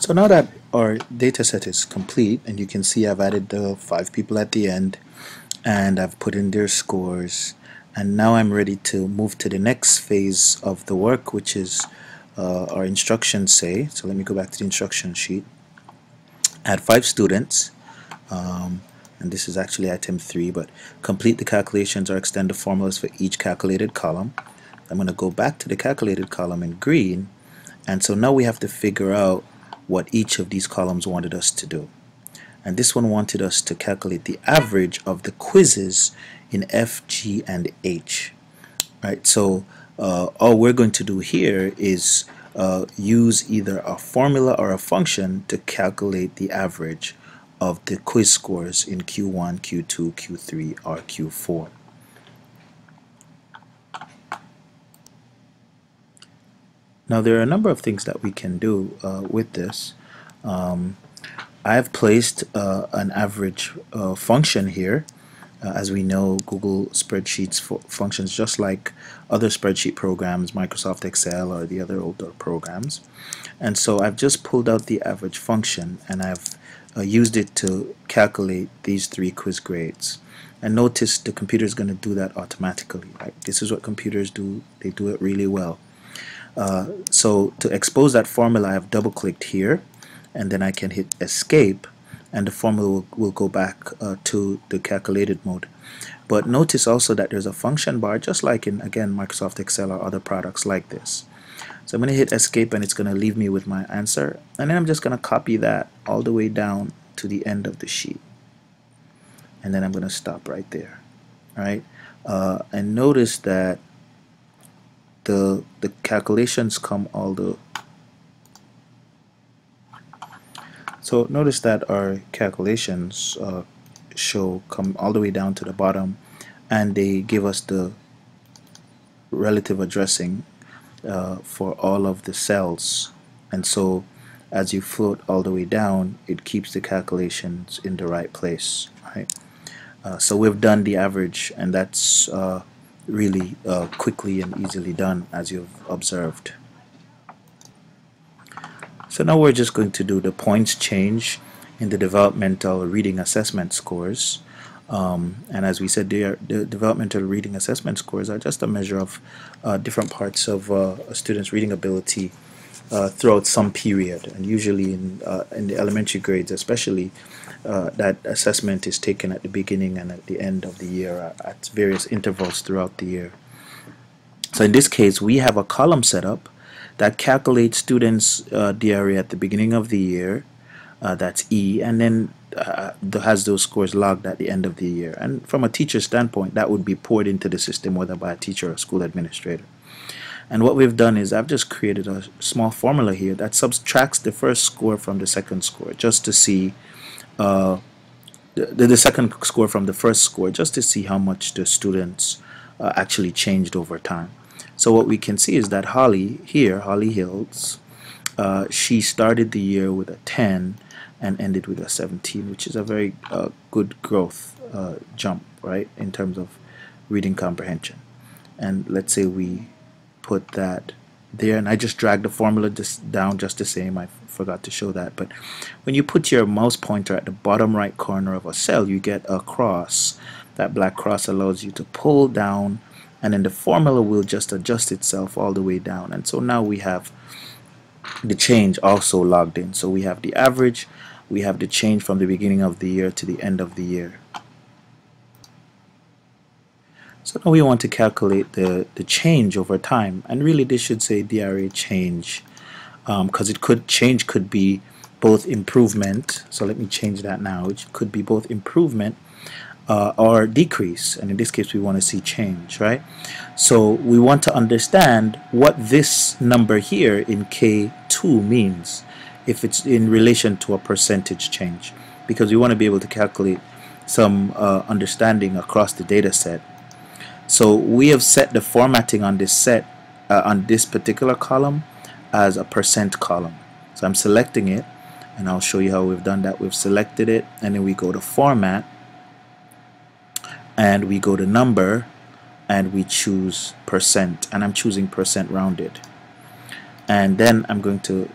So now that our data set is complete, and you can see I've added the 5 people at the end, and I've put in their scores, and now I'm ready to move to the next phase of the work, which is our instructions say. So let me go back to the instruction sheet. Add 5 students, and this is actually item 3, but complete the calculations or extend the formulas for each calculated column. I'm going to go back to the calculated column in green, and so now we have to figure out what each of these columns wanted us to do. And this one wanted us to calculate the average of the quizzes in F, G, and H. Right, so all we're going to do here is use either a formula or a function to calculate the average of the quiz scores in Q1, Q2, Q3, or Q4. Now there are a number of things that we can do with this. I've placed an average function here. As we know, Google Spreadsheets functions just like other spreadsheet programs, Microsoft Excel or the other older programs. And so I've just pulled out the average function, and I've used it to calculate these 3 quiz grades. And notice the computer is going to do that automatically. Right? This is what computers do. They do it really well. So to expose that formula, I've double-clicked here, and then I can hit escape, and the formula will go back to the calculated mode. But notice also that there's a function bar, just like in, again, Microsoft Excel or other products like this. So I'm going to hit escape, and it's going to leave me with my answer, and then I'm just going to copy that all the way down to the end of the sheet, and then I'm going to stop right there. All right, and notice that the calculations come all the So notice that our calculations come all the way down to the bottom, and they give us the relative addressing for all of the cells. And so as you float all the way down, it keeps the calculations in the right place. Right? So we've done the average, and that's really quickly and easily done, as you've observed. So now we're just going to do the points change in the developmental reading assessment scores. And as we said, the developmental reading assessment scores are just a measure of different parts of a student's reading ability throughout some period. And usually in the elementary grades especially, that assessment is taken at the beginning and at the end of the year at various intervals throughout the year. So in this case, we have a column set up that calculates students' DRA at the beginning of the year, that's E, and then has those scores logged at the end of the year. And from a teacher standpoint, that would be poured into the system, whether by a teacher or a school administrator. And what we've done is I've just created a small formula here that subtracts the first score from the second score, just to see the second score from the first score, just to see how much the students actually changed over time. So what we can see is that Holly here, Holly Hills, she started the year with a 10 and ended with a 17, which is a very good growth jump, right, in terms of reading comprehension. And let's say we put that there, and I just dragged the formula down just the same. I forgot to show that, but when you put your mouse pointer at the bottom right corner of a cell, you get a cross. That black cross allows you to pull down, and then the formula will just adjust itself all the way down. And so now we have the change also logged in. So we have the average, we have the change from the beginning of the year to the end of the year. So now we want to calculate the change over time, and really this should say DRA change, because change could be both improvement. So let me change that now. It could be both improvement or decrease, and in this case we want to see change, right? So we want to understand what this number here in K2 means, if it's in relation to a percentage change, because we want to be able to calculate some understanding across the data set. So we have set the formatting on this set on this particular column as a percent column. So I'm selecting it, and I'll show you how we've done that. We've selected it, and then we go to format, and we go to number, and we choose percent, and I'm choosing percent rounded. And then I'm going to